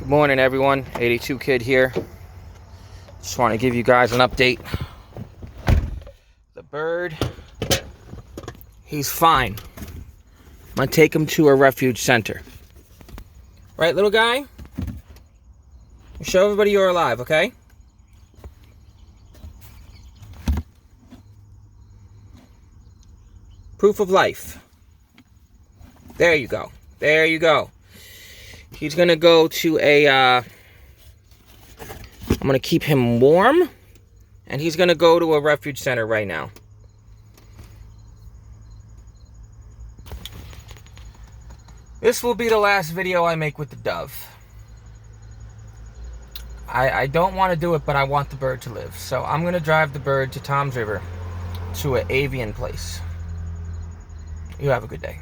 Good morning, everyone. 82 Kid here. Just want to give you guys an update. The bird, he's fine. I'm going to take him to a refuge center. Right, little guy? Show everybody you're alive, okay? Proof of life. There you go. There you go. He's going to go to I'm going to keep him warm. And he's going to go to a refuge center right now. This will be the last video I make with the dove. I don't want to do it, but I want the bird to live. So I'm going to drive the bird to Toms River to an avian place. You have a good day.